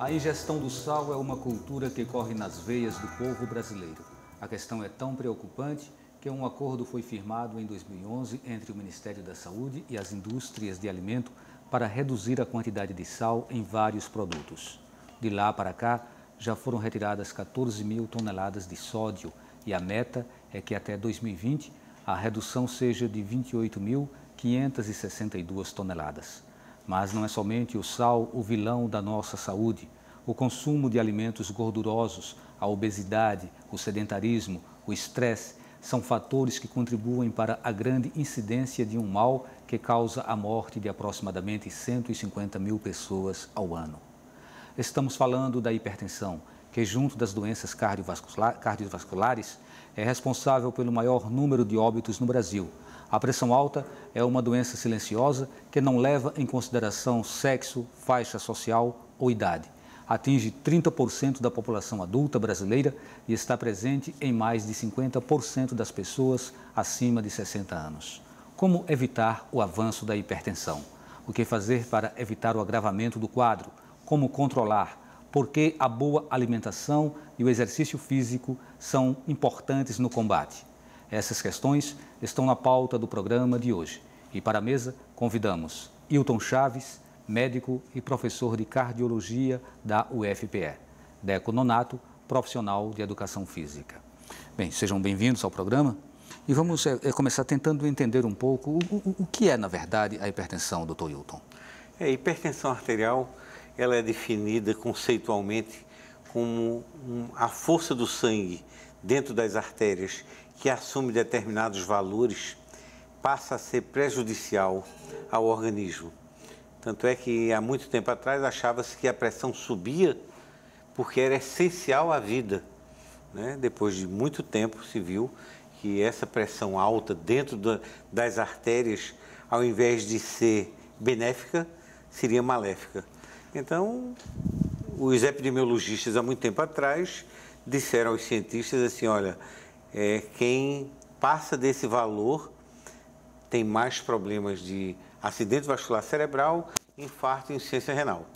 A ingestão do sal é uma cultura que corre nas veias do povo brasileiro. A questão é tão preocupante que um acordo foi firmado em 2011 entre o Ministério da Saúde e as indústrias de alimento para reduzir a quantidade de sal em vários produtos. De lá para cá, já foram retiradas 14 mil toneladas de sódio e a meta é que até 2020 a redução seja de 28.562 toneladas. Mas não é somente o sal o vilão da nossa saúde. O consumo de alimentos gordurosos, a obesidade, o sedentarismo, o estresse são fatores que contribuem para a grande incidência de um mal que causa a morte de aproximadamente 150 mil pessoas ao ano. Estamos falando da hipertensão, que junto das doenças cardiovasculares é responsável pelo maior número de óbitos no Brasil. A pressão alta é uma doença silenciosa que não leva em consideração sexo, faixa social ou idade. Atinge 30% da população adulta brasileira e está presente em mais de 50% das pessoas acima de 60 anos. Como evitar o avanço da hipertensão? O que fazer para evitar o agravamento do quadro? Como controlar? Por que a boa alimentação e o exercício físico são importantes no combate? Essas questões estão na pauta do programa de hoje. E para a mesa convidamos Hilton Chaves, médico e professor de cardiologia da UFPE. Deco Nonato, profissional de educação física. Bem, sejam bem-vindos ao programa e vamos começar tentando entender um pouco o que é, na verdade, a hipertensão, doutor Hilton. A hipertensão arterial, ela é definida conceitualmente como a força do sangue dentro das artérias que assume determinados valores, passa a ser prejudicial ao organismo. Tanto é que há muito tempo atrás achava-se que a pressão subia porque era essencial à vida, né? Depois de muito tempo se viu que essa pressão alta dentro das artérias, ao invés de ser benéfica, seria maléfica. Então, os epidemiologistas há muito tempo atrás disseram aos cientistas assim, olha, quem passa desse valor tem mais problemas de acidente vascular cerebral, infarto e insuficiência renal.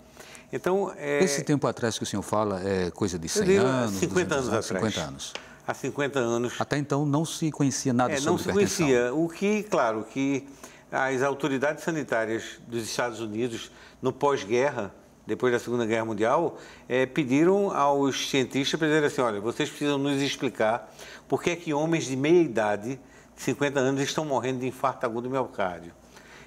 Então, esse tempo atrás que o senhor fala é coisa de 100 anos? 50 anos atrás. 50 anos. Há 50 anos. Até então não se conhecia nada sobre hipertensão. Não se conhecia. O que, claro, que as autoridades sanitárias dos Estados Unidos, no pós-guerra, depois da Segunda Guerra Mundial, pediram aos cientistas para dizer assim, olha, vocês precisam nos explicar por que é que homens de meia idade, de 50 anos, estão morrendo de infarto agudo do miocárdio.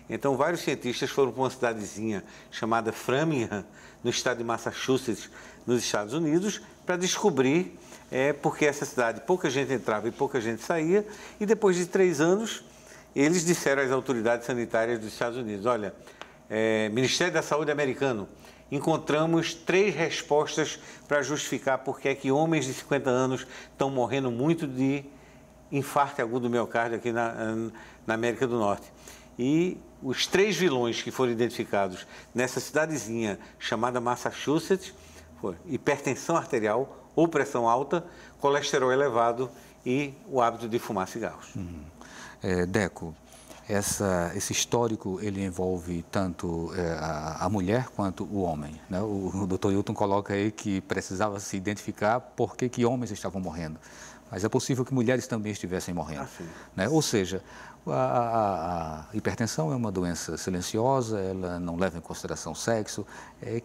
Então, vários cientistas foram para uma cidadezinha chamada Framingham, no estado de Massachusetts, nos Estados Unidos, para descobrir por que essa cidade pouca gente entrava e pouca gente saía, e depois de 3 anos, eles disseram às autoridades sanitárias dos Estados Unidos, olha, Ministério da Saúde americano, encontramos 3 respostas para justificar por que é que homens de 50 anos estão morrendo muito de infarto agudo do miocárdio aqui na América do Norte. E os 3 vilões que foram identificados nessa cidadezinha chamada Massachusetts foram hipertensão arterial ou pressão alta, colesterol elevado e o hábito de fumar cigarros. Deco, esse histórico ele envolve tanto a mulher quanto o homem, né? O Dr. Hilton coloca aí que precisava se identificar por que homens estavam morrendo, mas é possível que mulheres também estivessem morrendo, né? Ou seja, a hipertensão é uma doença silenciosa, ela não leva em consideração sexo.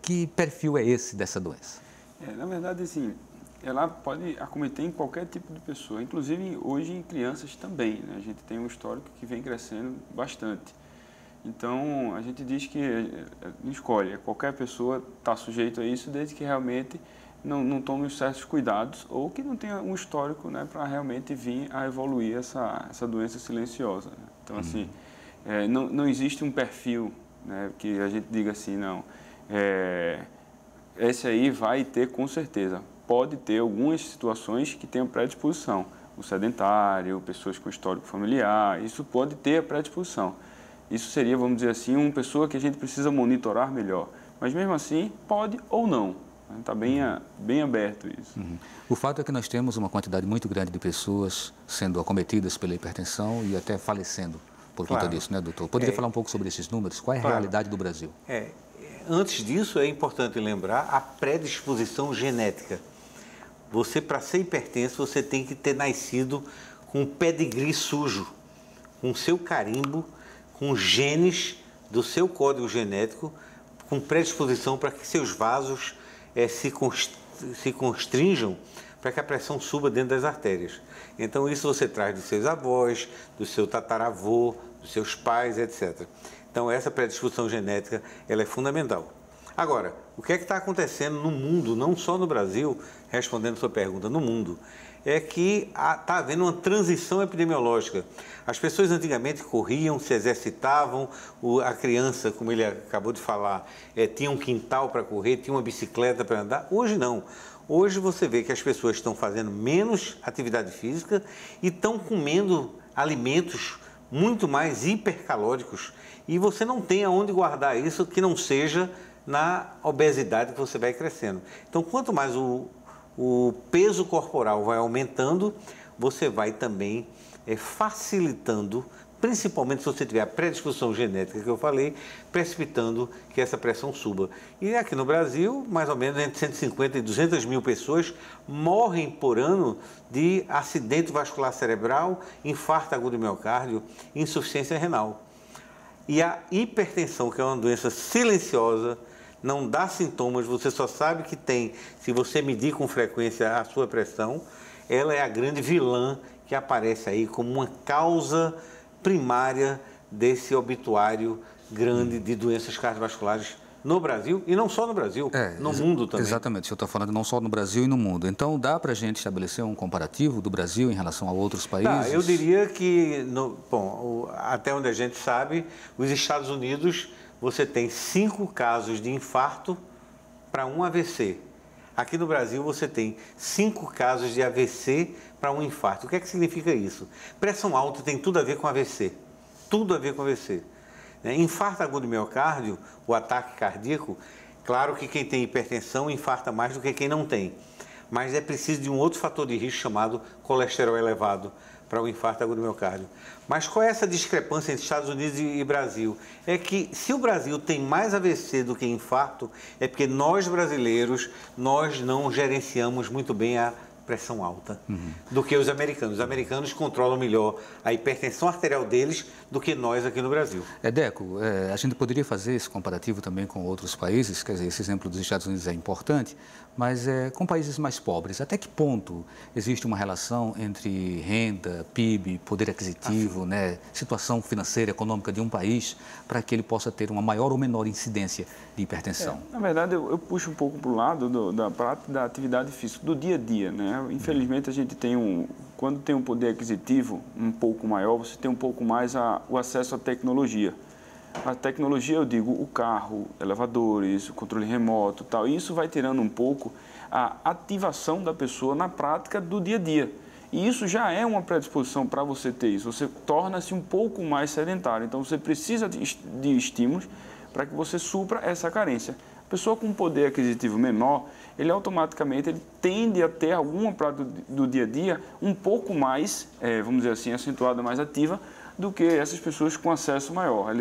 Que perfil é esse dessa doença? Na verdade, assim, ela pode acometer em qualquer tipo de pessoa, inclusive hoje em crianças também, né? A gente tem um histórico que vem crescendo bastante. Então, a gente diz que escolhe, qualquer pessoa está sujeita a isso desde que realmente não tome os certos cuidados ou que não tenha um histórico, né, para realmente vir a evoluir essa doença silenciosa, né? Então, assim, não existe um perfil, né, que a gente diga assim, não, esse aí vai ter com certeza. Pode ter algumas situações que tenham predisposição, o sedentário, pessoas com histórico familiar, isso pode ter a predisposição. Isso seria, vamos dizer assim, uma pessoa que a gente precisa monitorar melhor, mas mesmo assim pode ou não. Está bem aberto isso. O fato é que nós temos uma quantidade muito grande de pessoas sendo acometidas pela hipertensão e até falecendo por conta disso, né, doutor? Poderia falar um pouco sobre esses números? Qual é a realidade do Brasil? antes disso, é importante lembrar a predisposição genética. Você, para ser hipertenso, você tem que ter nascido com um pedigree sujo, com o seu carimbo, com genes do seu código genético, com predisposição para que seus vasos se constringam para que a pressão suba dentro das artérias. Então, isso você traz dos seus avós, do seu tataravô, dos seus pais, etc. Então, essa predisposição genética ela é fundamental. Agora, o que é que está acontecendo no mundo, não só no Brasil, respondendo a sua pergunta, no mundo, é que está havendo uma transição epidemiológica. As pessoas antigamente corriam, se exercitavam, a criança, como ele acabou de falar, tinha um quintal para correr, tinha uma bicicleta para andar. Hoje não. Hoje você vê que as pessoas estão fazendo menos atividade física e estão comendo alimentos muito mais hipercalóricos e você não tem aonde guardar isso que não seja na obesidade que você vai crescendo. Então, quanto mais o peso corporal vai aumentando, você vai também facilitando, principalmente se você tiver a predisposição genética que eu falei, precipitando que essa pressão suba. E aqui no Brasil, mais ou menos entre 150 e 200 mil pessoas morrem por ano de acidente vascular cerebral, infarto agudo do miocárdio, insuficiência renal. E a hipertensão, que é uma doença silenciosa, não dá sintomas, você só sabe que tem se você medir com frequência a sua pressão, ela é a grande vilã que aparece aí como uma causa primária desse obituário grande de doenças cardiovasculares no Brasil, e não só no Brasil, no mundo também. Exatamente, eu estou falando não só no Brasil e no mundo. Então, dá para a gente estabelecer um comparativo do Brasil em relação a outros países? Eu diria que, até onde a gente sabe, os Estados Unidos, você tem 5 casos de infarto para um AVC. Aqui no Brasil, você tem 5 casos de AVC para um infarto. O que é que significa isso? Pressão alta tem tudo a ver com AVC. Tudo a ver com AVC. Infarto agudo do miocárdio, o ataque cardíaco, claro que quem tem hipertensão infarta mais do que quem não tem. Mas é preciso de um outro fator de risco chamado colesterol elevado para o infarto agudo do miocárdio. Mas qual é essa discrepância entre Estados Unidos e Brasil? É que se o Brasil tem mais AVC do que infarto, é porque nós brasileiros, nós não gerenciamos muito bem a pressão alta do que os americanos. Os americanos controlam melhor a hipertensão arterial deles do que nós aqui no Brasil. Deco, a gente poderia fazer esse comparativo também com outros países, quer dizer, esse exemplo dos Estados Unidos é importante, mas com países mais pobres, até que ponto existe uma relação entre renda, PIB, poder aquisitivo, situação financeira, econômica de um país, para que ele possa ter uma maior ou menor incidência de hipertensão? Na verdade, eu puxo um pouco para o lado da atividade física, do dia a dia, né? Infelizmente, a gente tem quando tem um poder aquisitivo um pouco maior, você tem um pouco mais o acesso à tecnologia. A tecnologia, eu digo, o carro, elevadores, o controle remoto, tal. E isso vai tirando um pouco a ativação da pessoa na prática do dia a dia. E isso já é uma predisposição para você ter isso. Você torna-se um pouco mais sedentário. Então, você precisa de estímulos para que você supra essa carência. A pessoa com poder aquisitivo menor, ele automaticamente tende a ter alguma prática do dia a dia um pouco mais, vamos dizer assim, acentuada, mais ativa, do que essas pessoas com acesso maior.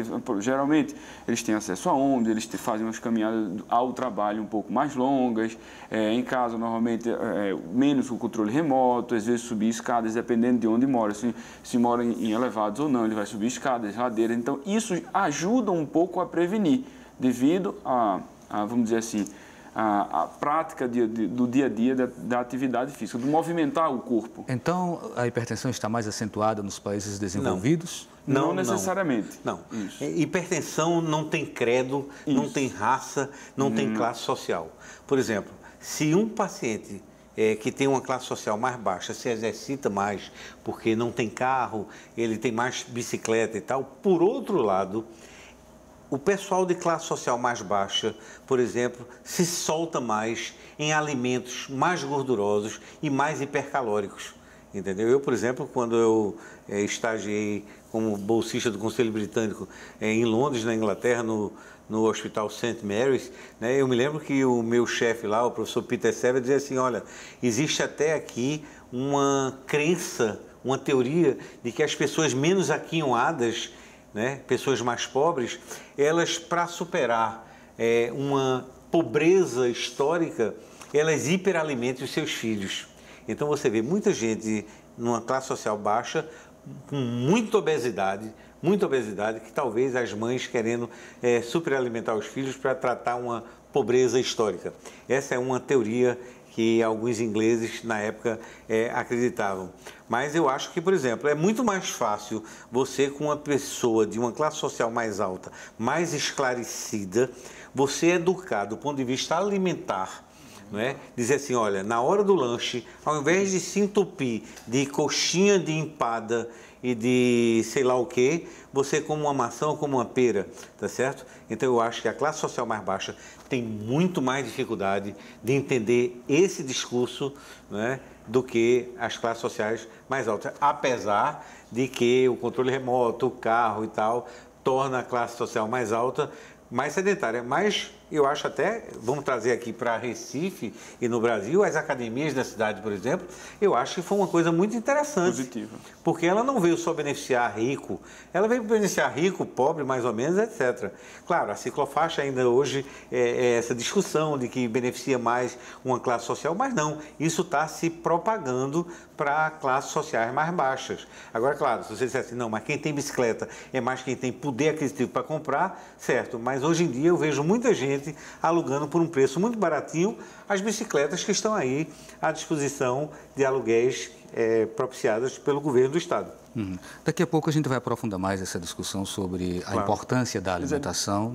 Geralmente, eles têm acesso a onde, eles fazem umas caminhadas ao trabalho um pouco mais longas, em casa, normalmente, menos com controle remoto, às vezes subir escadas, dependendo de onde mora. Se mora em elevados ou não, ele vai subir escadas, ladeiras. Então, isso ajuda um pouco a prevenir, devido vamos dizer assim, a prática do dia a dia da atividade física, do movimentar o corpo. Então, a hipertensão está mais acentuada nos países desenvolvidos? Não necessariamente. Não. Hipertensão não tem credo, não tem raça, não tem classe social. Por exemplo, se um paciente que tem uma classe social mais baixa se exercita mais porque não tem carro, ele tem mais bicicleta e tal, por outro lado, o pessoal de classe social mais baixa, por exemplo, se solta mais em alimentos mais gordurosos e mais hipercalóricos, entendeu? Eu, por exemplo, quando eu estagiei como bolsista do Conselho Britânico em Londres, na Inglaterra, no Hospital St. Mary's, eu me lembro que o meu chefe lá, o professor Peter Seva, dizia assim, olha, existe até aqui uma crença, uma teoria de que as pessoas menos aquinhoadas, pessoas mais pobres, elas, para superar uma pobreza histórica, elas hiperalimentem os seus filhos. Então você vê muita gente numa classe social baixa, com muita obesidade, que talvez as mães querendo superalimentar os filhos para tratar uma pobreza histórica. Essa é uma teoria que alguns ingleses na época acreditavam. Mas eu acho que, por exemplo, é muito mais fácil você, com uma pessoa de uma classe social mais alta, mais esclarecida, você educar do ponto de vista alimentar, não é? Dizer assim, olha, na hora do lanche, ao invés de se entupir de coxinha de empada e de sei lá o que, você come uma maçã ou come uma pera, tá certo? Então eu acho que a classe social mais baixa tem muito mais dificuldade de entender esse discurso, né, do que as classes sociais mais altas, apesar de que o controle remoto, o carro e tal, torna a classe social mais alta mais sedentária. Mas eu acho até, vamos trazer aqui para Recife e no Brasil, as academias da cidade, por exemplo, eu acho que foi uma coisa muito interessante. Positiva. Porque ela não veio só beneficiar rico, ela veio beneficiar rico, pobre, mais ou menos, etc. Claro, a ciclofaixa ainda hoje é essa discussão de que beneficia mais uma classe social, mas não, isso está se propagando para classes sociais mais baixas. Agora, claro, se você disser assim, não, mas quem tem bicicleta é mais quem tem poder aquisitivo para comprar, certo, mas hoje em dia eu vejo muita gente alugando por um preço muito baratinho as bicicletas que estão aí à disposição de aluguéis propiciadas pelo governo do Estado. Daqui a pouco a gente vai aprofundar mais essa discussão sobre a importância da alimentação,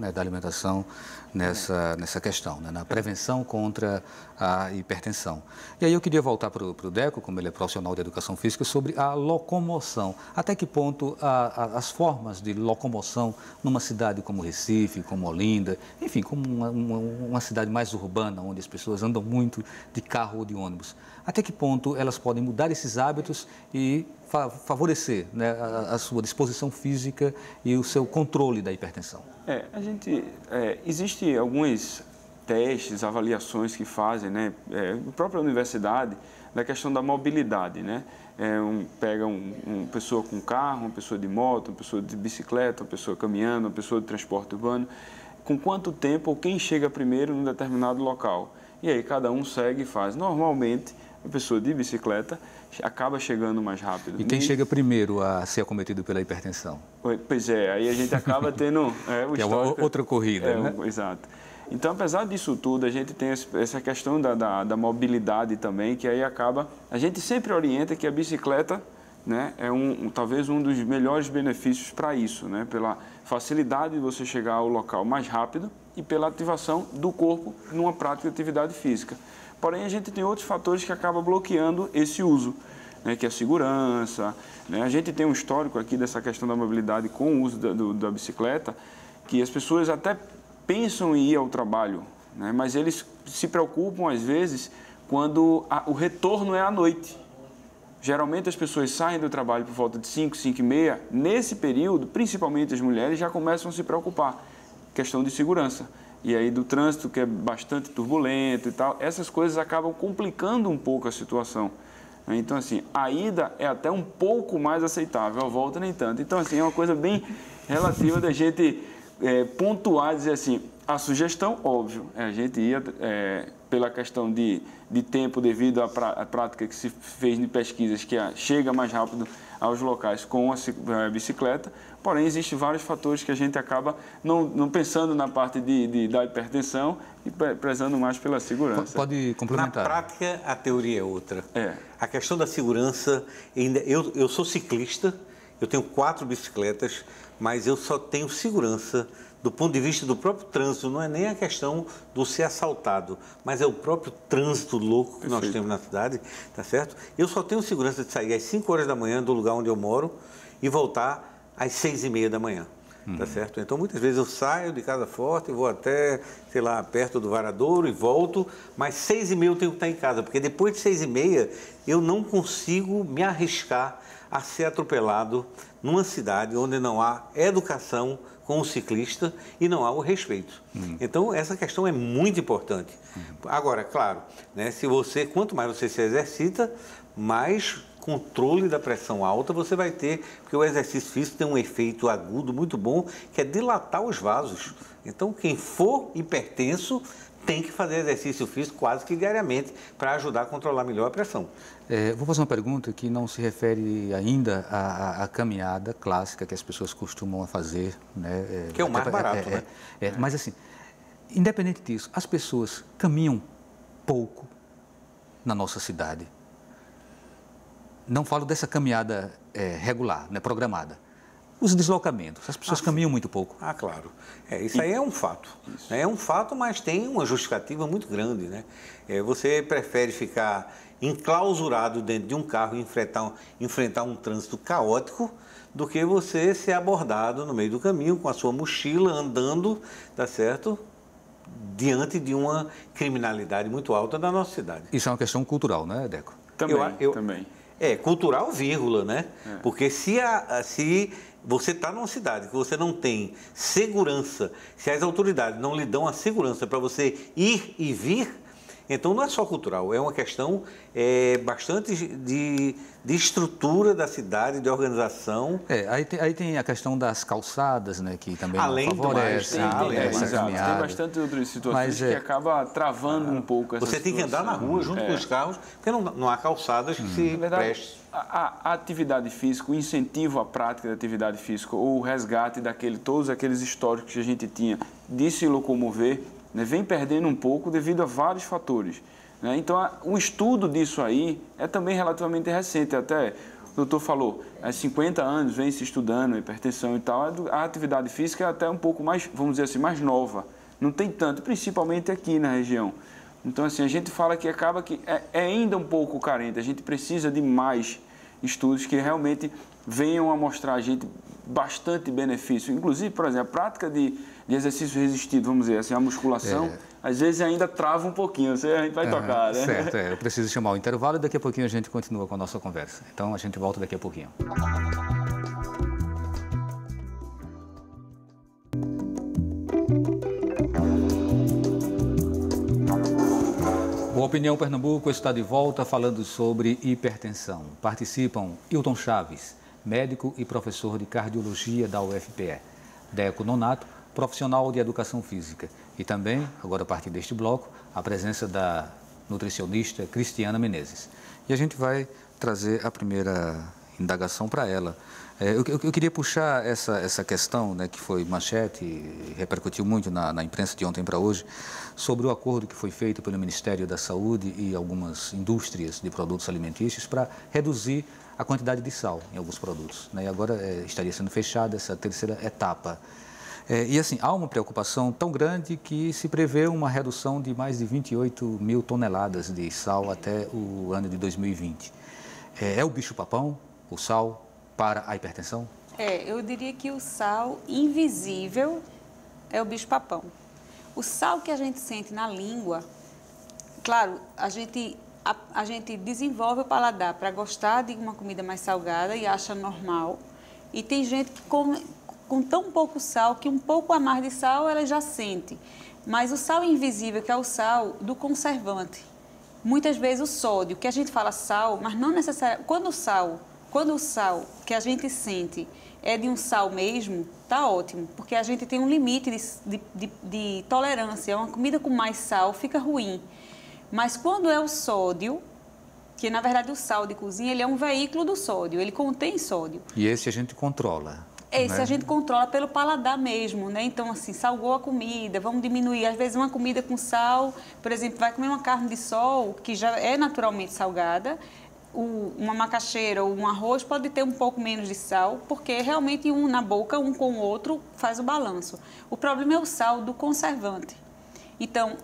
nessa questão, né, na prevenção contra a hipertensão. E aí eu queria voltar para o Deco, como ele é profissional de educação física, sobre a locomoção. Até que ponto as formas de locomoção numa cidade como Recife, como Olinda, enfim, como uma cidade mais urbana, onde as pessoas andam muito de carro ou de ônibus, até que ponto elas podem mudar esses hábitos e favorecer, né, a sua disposição física e o seu controle da hipertensão? Existem alguns testes, avaliações que fazem, né, a própria universidade, da questão da mobilidade, né? Pega uma pessoa com carro, uma pessoa de moto, uma pessoa de bicicleta, uma pessoa caminhando, uma pessoa de transporte urbano, com quanto tempo ou quem chega primeiro num determinado local. E aí cada um segue e faz. Normalmente, a pessoa de bicicleta acaba chegando mais rápido. E quem chega primeiro a ser acometido pela hipertensão? Pois é, aí a gente acaba tendo o que é outra corrida, né? Exato. Então, apesar disso tudo, a gente tem essa questão da mobilidade também, que aí acaba... A gente sempre orienta que a bicicleta, né, é talvez um dos melhores benefícios para isso, né? Pela facilidade de você chegar ao local mais rápido e pela ativação do corpo numa prática de atividade física. Porém, a gente tem outros fatores que acabam bloqueando esse uso, né, que é a segurança, né? A gente tem um histórico aqui dessa questão da mobilidade com o uso da bicicleta, que as pessoas até pensam em ir ao trabalho, né, mas eles se preocupam, às vezes, quando o retorno é à noite. Geralmente, as pessoas saem do trabalho por volta de 5, 5 e meia. Nesse período, principalmente as mulheres, já começam a se preocupar. Questão de segurança. E aí do trânsito, que é bastante turbulento e tal, essas coisas acabam complicando um pouco a situação. Então, assim, a ida é até um pouco mais aceitável, a volta nem tanto. Então, assim, é uma coisa bem relativa da gente pontuar, dizer assim, a sugestão, óbvio, a gente ia pela questão de tempo devido à prática que se fez de pesquisas, que chega mais rápido aos locais com a bicicleta, porém existem vários fatores que a gente acaba não pensando na parte da hipertensão e prezando mais pela segurança. Pode complementar. Na prática, a teoria é outra. A questão da segurança, eu sou ciclista, eu tenho 4 bicicletas, mas eu só tenho segurança do ponto de vista do próprio trânsito. Não é nem a questão do ser assaltado, mas é o próprio trânsito louco que nós temos na cidade, tá certo? Eu só tenho segurança de sair às 5 horas da manhã do lugar onde eu moro e voltar às 6 e meia da manhã, tá certo? Então, muitas vezes eu saio de Casa Forte e vou até, sei lá, perto do Varadouro e volto, mas 6 e meia eu tenho que estar em casa, porque depois de 6 e meia eu não consigo me arriscar a ser atropelado numa cidade onde não há educação com o ciclista e não há o respeito. Então, essa questão é muito importante. Agora, claro, né, quanto mais você se exercita, mais controle da pressão alta você vai ter, porque o exercício físico tem um efeito agudo muito bom, que é dilatar os vasos. Então, quem for hipertenso tem que fazer exercício físico quase que diariamente para ajudar a controlar melhor a pressão. Vou fazer uma pergunta que não se refere ainda à caminhada clássica que as pessoas costumam fazer, né? Que é o mais barato, né? Mas assim, independente disso, as pessoas caminham pouco na nossa cidade. Não falo dessa caminhada regular, né, programada. Os deslocamentos, as pessoas caminham muito pouco. Ah, claro. Isso aí é um fato. Né? É um fato, mas tem uma justificativa muito grande, né? Você prefere ficar enclausurado dentro de um carro e enfrentar um trânsito caótico do que você ser abordado no meio do caminho com a sua mochila andando, tá certo? Diante de uma criminalidade muito alta da nossa cidade. Isso é uma questão cultural, né, Deco? Também. Cultural, vírgula, né? Porque se você está numa cidade que você não tem segurança, se as autoridades não lhe dão a segurança para você ir e vir, então não é só cultural, é uma questão bastante de estrutura da cidade, de organização. Aí tem a questão das calçadas, né, que também além não favorecem essa caminhada. Tem bastante outras situações que acaba travando um pouco essa Você tem que andar na rua junto com os carros, porque não há calçadas que se prestem. A atividade física, o incentivo à prática da atividade física ou o resgate todos aqueles históricos que a gente tinha de se locomover, né, vem perdendo um pouco devido a vários fatores. Né? Então, o estudo disso aí é também relativamente recente. Até o doutor falou, há 50 anos vem se estudando hipertensão e tal. A atividade física é até um pouco mais, vamos dizer assim, mais nova. Não tem tanto, principalmente aqui na região. Então, assim, a gente fala que acaba que é ainda um pouco carente. A gente precisa de mais estudos que realmente venham a mostrar a gente bastante benefício. Inclusive, por exemplo, a prática de exercício resistido, vamos dizer assim, a musculação, às vezes ainda trava um pouquinho. A gente vai tocar, né? Certo, eu preciso chamar o intervalo e daqui a pouquinho a gente continua com a nossa conversa. Então, a gente volta daqui a pouquinho. O Opinião Pernambuco está de volta falando sobre hipertensão. Participam Hilton Chaves, médico e professor de cardiologia da UFPE, Deco Nonato, profissional de educação física, e também, agora a partir deste bloco, a presença da nutricionista Cristiana Menezes. E a gente vai trazer a primeira indagação para ela. Eu queria puxar essa questão, né, que foi manchete e repercutiu muito na imprensa de ontem para hoje, sobre o acordo que foi feito pelo Ministério da Saúde e algumas indústrias de produtos alimentícios para reduzir a quantidade de sal em alguns produtos. Né? E agora estaria sendo fechada essa terceira etapa. E assim, há uma preocupação tão grande que se prevê uma redução de mais de 28 mil toneladas de sal até o ano de 2020. É o bicho-papão, o sal, para a hipertensão? Eu diria que o sal invisível é o bicho-papão. O sal que a gente sente na língua, claro, a gente desenvolve o paladar para gostar de uma comida mais salgada e acha normal. E tem gente que come com tão pouco sal que um pouco a mais de sal ela já sente. Mas o sal invisível, que é o sal do conservante, muitas vezes o sódio, que a gente fala sal, mas não necessariamente. Quando o sal que a gente sente é de um sal mesmo, tá ótimo, porque a gente tem um limite de tolerância. Uma comida com mais sal fica ruim. Mas quando é o sódio, que na verdade o sal de cozinha ele é um veículo do sódio, ele contém sódio. E esse a gente controla. Esse a gente controla pelo paladar mesmo, né? Então, assim, salgou a comida, vamos diminuir. Às vezes uma comida com sal, por exemplo, vai comer uma carne de sol, que já é naturalmente salgada, uma macaxeira ou um arroz pode ter um pouco menos de sal, porque realmente um na boca, um com o outro, faz o balanço. O problema é o sal do conservante. Então,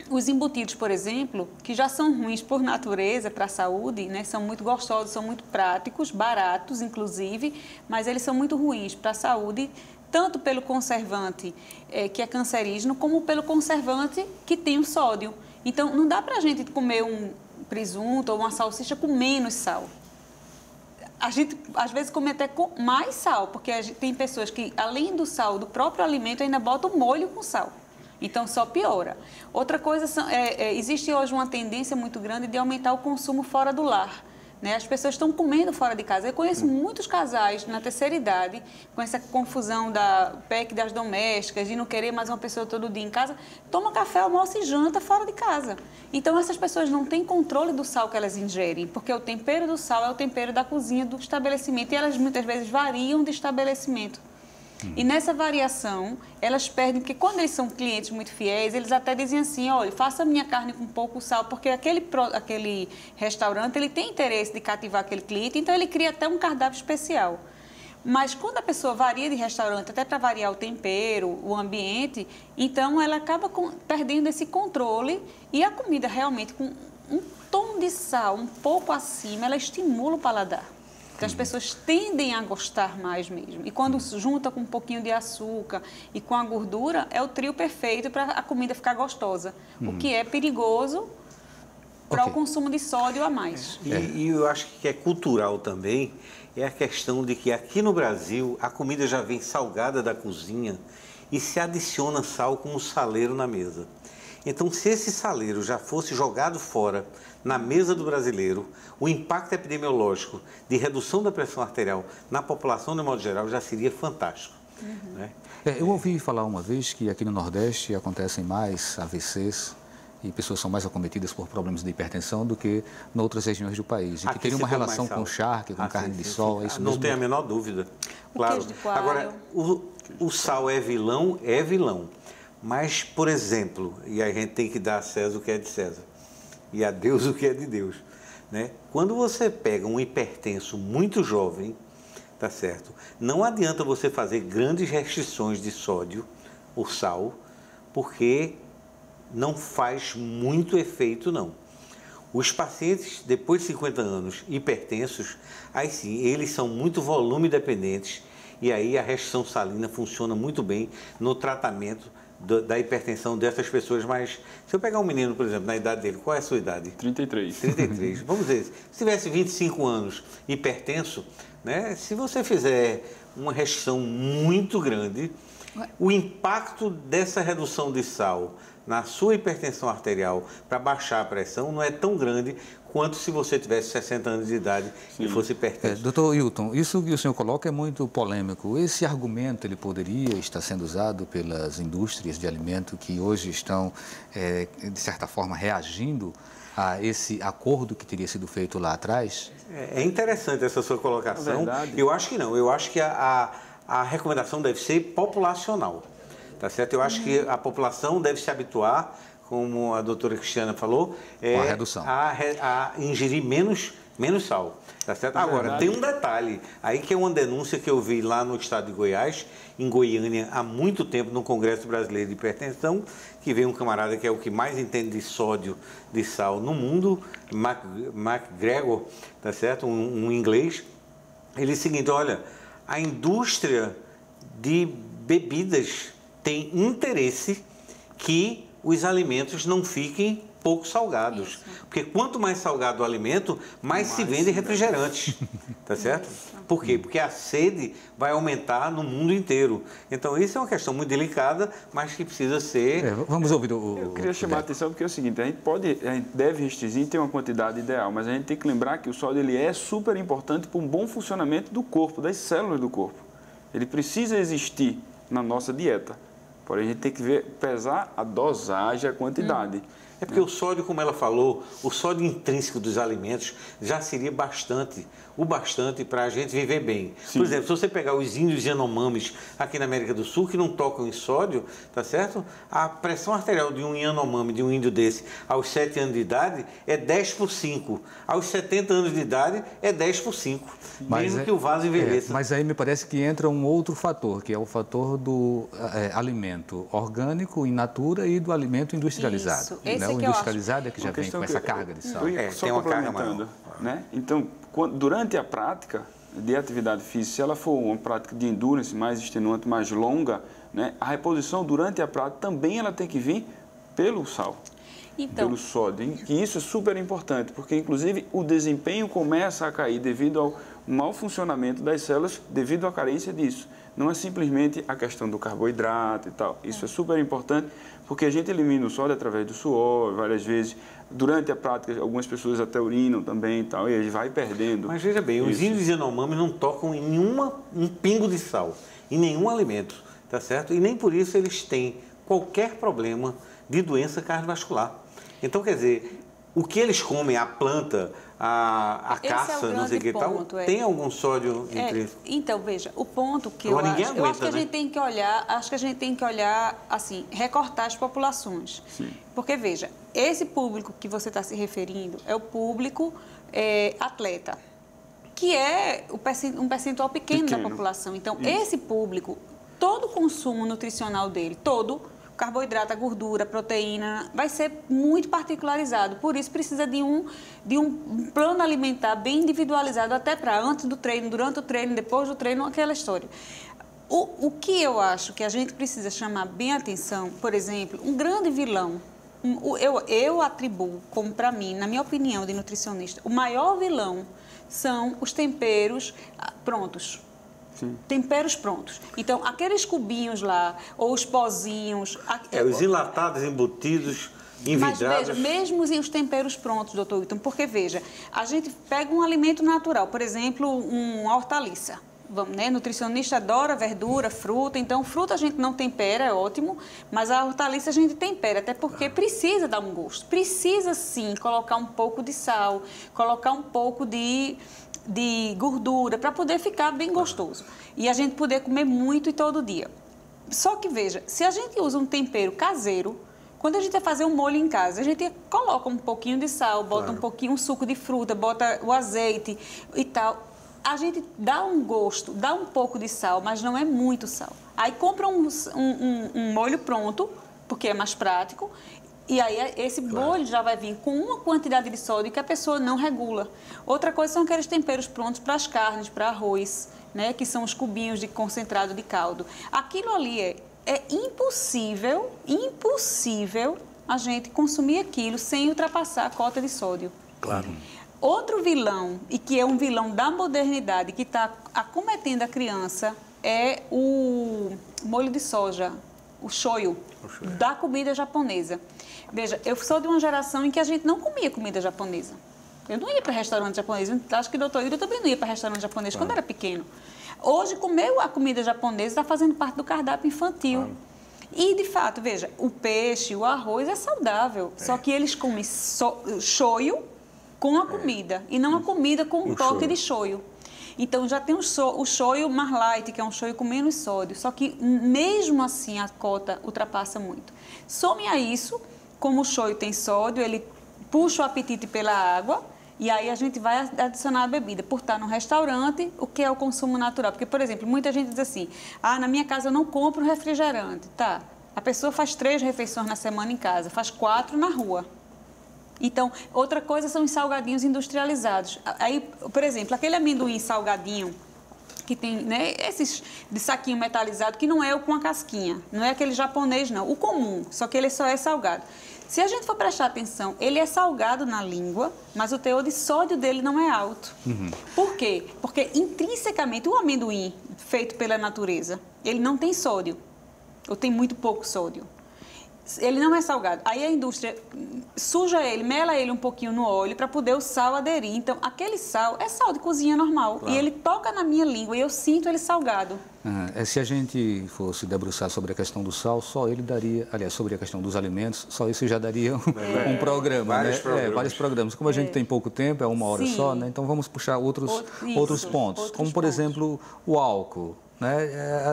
os embutidos, por exemplo, que já são ruins por natureza para a saúde, né? São muito gostosos, são muito práticos, baratos, inclusive, mas eles são muito ruins para a saúde, tanto pelo conservante que é cancerígeno, como pelo conservante que tem o sódio. Então, não dá para a gente comer um presunto ou uma salsicha com menos sal. A gente, às vezes, come até com mais sal, porque tem pessoas que, além do sal do próprio alimento, ainda botam molho com sal. Então, só piora. Outra coisa, existe hoje uma tendência muito grande de aumentar o consumo fora do lar. né? As pessoas estão comendo fora de casa. Eu conheço muitos casais na terceira idade, com essa confusão da PEC das domésticas, de não querer mais uma pessoa todo dia em casa, toma café, almoça e janta fora de casa. Então, essas pessoas não têm controle do sal que elas ingerem, porque o tempero do sal é o tempero da cozinha do estabelecimento e elas muitas vezes variam de estabelecimento. E nessa variação, elas perdem, porque quando eles são clientes muito fiéis, eles até dizem assim, olha, faça a minha carne com pouco sal, porque aquele restaurante, ele tem interesse de cativar aquele cliente, então ele cria até um cardápio especial. Mas quando a pessoa varia de restaurante, até para variar o tempero, o ambiente, então ela acaba perdendo esse controle e a comida realmente com um tom de sal um pouco acima, ela estimula o paladar. Porque as pessoas tendem a gostar mais mesmo. E quando junta com um pouquinho de açúcar e com a gordura, é o trio perfeito para a comida ficar gostosa. O que é perigoso para o consumo de sódio a mais. E eu acho que é cultural também, é a questão de que aqui no Brasil a comida já vem salgada da cozinha e se adiciona sal como saleiro na mesa. Então, se esse saleiro já fosse jogado fora na mesa do brasileiro, o impacto epidemiológico de redução da pressão arterial na população, de modo geral, já seria fantástico. Né? Eu ouvi falar uma vez que aqui no Nordeste acontecem mais AVCs e pessoas são mais acometidas por problemas de hipertensão do que em outras regiões do país. E que teria uma relação com charque, com carne de sol, é isso mesmo? Não tem a menor dúvida. Claro. Agora, o sal é vilão, mas, por exemplo, e a gente tem que dar a César o que é de César e a Deus o que é de Deus, né? Quando você pega um hipertenso muito jovem, tá certo? Não adianta você fazer grandes restrições de sódio ou sal, porque não faz muito efeito, não. Os pacientes, depois de 50 anos, hipertensos, aí sim, eles são muito volume dependentes e aí a restrição salina funciona muito bem no tratamento da hipertensão dessas pessoas. Mas se eu pegar um menino, por exemplo, na idade dele, qual é a sua idade? 33. 33. Vamos dizer, se tivesse 25 anos hipertenso, né, se você fizer uma restrição muito grande, o impacto dessa redução de sal na sua hipertensão arterial para baixar a pressão não é tão grande quanto se você tivesse 60 anos de idade e fosse hipertenso. Doutor Hilton, isso que o senhor coloca é muito polêmico. Esse argumento ele poderia estar sendo usado pelas indústrias de alimento que hoje estão, de certa forma, reagindo a esse acordo que teria sido feito lá atrás? É interessante essa sua colocação. Eu acho que não. Eu acho que a recomendação deve ser populacional. Tá certo? Eu acho que a população deve se habituar, como a doutora Cristiana falou, com a redução. A ingerir menos sal. Tá certo? Agora, tem um detalhe, aí que é uma denúncia que eu vi lá no estado de Goiás, em Goiânia, há muito tempo, no Congresso Brasileiro de Hipertensão, que veio um camarada que é o que mais entende de sódio, de sal no mundo, MacGregor, tá certo? Um inglês. Ele disse o seguinte, olha, a indústria de bebidas tem interesse que os alimentos não fiquem pouco salgados. Isso. Porque quanto mais salgado o alimento, mais se vende refrigerante. Tá certo? Por quê? Porque a sede vai aumentar no mundo inteiro. Então, isso é uma questão muito delicada, mas que precisa ser... Vamos ouvir Eu queria chamar a atenção porque é o seguinte, a gente deve restringir, tem uma quantidade ideal, mas a gente tem que lembrar que o sódio ele é super importante para um bom funcionamento do corpo, das células do corpo. Ele precisa existir na nossa dieta. Porém, a gente tem que pesar a dosagem, a quantidade. É porque o sódio, como ela falou, o sódio intrínseco dos alimentos já seria o bastante para a gente viver bem. Sim. Por exemplo, se você pegar os índios Yanomamis aqui na América do Sul, que não tocam em sódio, tá certo? A pressão arterial de um Yanomami, de um índio desse, aos 7 anos de idade, é 10 por 5. Aos 70 anos de idade, é 10 por 5. Mesmo que o vaso envelheça. Mas aí me parece que entra um outro fator, que é o fator do alimento orgânico, in natura, e do alimento industrializado. Isso. O industrializado é que já vem com essa carga de sal. Tem uma carga maior. Né? Então, durante a prática de atividade física, se ela for uma prática de endurance mais extenuante, mais longa, né, a reposição durante a prática também ela tem que vir pelo sal, pelo sódio. E isso é super importante, porque inclusive o desempenho começa a cair devido ao mau funcionamento das células, devido à carência disso. não é simplesmente a questão do carboidrato e tal. Isso é super importante, porque a gente elimina o sódio através do suor, várias vezes. Durante a prática, algumas pessoas até urinam também e tal, e a gente vai perdendo. Mas veja bem, os índios Yanomamis não tocam em um pingo de sal, em nenhum alimento, tá certo? E nem por isso eles têm qualquer problema de doença cardiovascular. Então, quer dizer, o que eles comem, a planta, a caça, não sei o que tal, tem algum sódio intrínseco? Então, veja, o ponto que eu acho que a gente tem que olhar, assim, recortar as populações. Sim. Porque, veja, esse público que você está se referindo é o público atleta, que é um percentual pequeno da população. Então, esse público, todo o consumo nutricional dele, carboidrato, a gordura, a proteína, vai ser muito particularizado. Por isso, precisa de um plano alimentar bem individualizado, até para antes do treino, durante o treino, depois do treino, aquela história. O que eu acho que a gente precisa chamar bem a atenção, por exemplo, um grande vilão, eu atribuo como, para mim, na minha opinião de nutricionista, o maior vilão são os temperos prontos. Sim. Temperos prontos. Então, aqueles cubinhos lá, ou os pozinhos... os enlatados, embutidos, envidrados... Mas veja, mesmo os temperos prontos, doutor Wilton, porque veja, a gente pega um alimento natural, por exemplo, uma hortaliça. Vamos, né? Nutricionista adora verdura, fruta, então fruta a gente não tempera, é ótimo, mas a hortaliça a gente tempera, até porque precisa dar um gosto. Precisa, sim, colocar um pouco de sal, colocar um pouco de gordura, para poder ficar bem gostoso. E a gente poder comer muito e todo dia. Só que, veja, se a gente usa um tempero caseiro, quando a gente vai fazer um molho em casa, a gente coloca um pouquinho de sal, bota um pouquinho um suco de fruta, bota o azeite e tal. A gente dá um gosto, dá um pouco de sal, mas não é muito sal. Aí compra um molho pronto, porque é mais prático, e aí esse molho já vai vir com uma quantidade de sódio que a pessoa não regula. Outra coisa são aqueles temperos prontos para as carnes, para arroz, né, que são os cubinhos de concentrado de caldo. Aquilo ali é impossível a gente consumir aquilo sem ultrapassar a cota de sódio. Claro. Outro vilão, e que é um vilão da modernidade, que está acometendo a criança, é o molho de soja, o shoyu, da comida japonesa. Veja, eu sou de uma geração em que a gente não comia comida japonesa. Eu não ia para restaurante japonês. Acho que o doutor Hildo também não ia para restaurante japonês quando era pequeno. Hoje, comer a comida japonesa está fazendo parte do cardápio infantil. E, de fato, veja, o peixe, o arroz é saudável. Só que eles comem shoyu com a comida. E não a comida com um toque de shoyu. Então, já tem o shoyu mais light, que é um shoyu com menos sódio. Só que, mesmo assim, a cota ultrapassa muito. Some a isso, como o shoyu tem sódio, ele puxa o apetite pela água e aí a gente vai adicionar a bebida. Por estar no restaurante, o que é o consumo natural? Porque, por exemplo, muita gente diz assim, na minha casa eu não compro refrigerante. Tá, a pessoa faz 3 refeições na semana em casa, faz 4 na rua. Então, outra coisa são os salgadinhos industrializados. Aí, por exemplo, aquele amendoim salgadinho que tem, né, esses de saquinho metalizado, que não é o com a casquinha, não é aquele japonês, não, o comum, só que ele só é salgado. Se a gente for prestar atenção, ele é salgado na língua, mas o teor de sódio dele não é alto. Por quê? Porque intrinsecamente o amendoim feito pela natureza, ele não tem sódio, ou tem muito pouco sódio. Ele não é salgado. Aí a indústria suja ele, mela ele um pouquinho no óleo para poder o sal aderir. Então, aquele sal é sal de cozinha normal. Claro. E ele toca na minha língua e eu sinto ele salgado. Se a gente fosse debruçar sobre a questão do sal, só ele daria, aliás, sobre a questão dos alimentos, só isso já daria um programa, vários programas. Como a gente tem pouco tempo, é 1 hora só, né? Então vamos puxar outros pontos, como por exemplo o álcool. Né?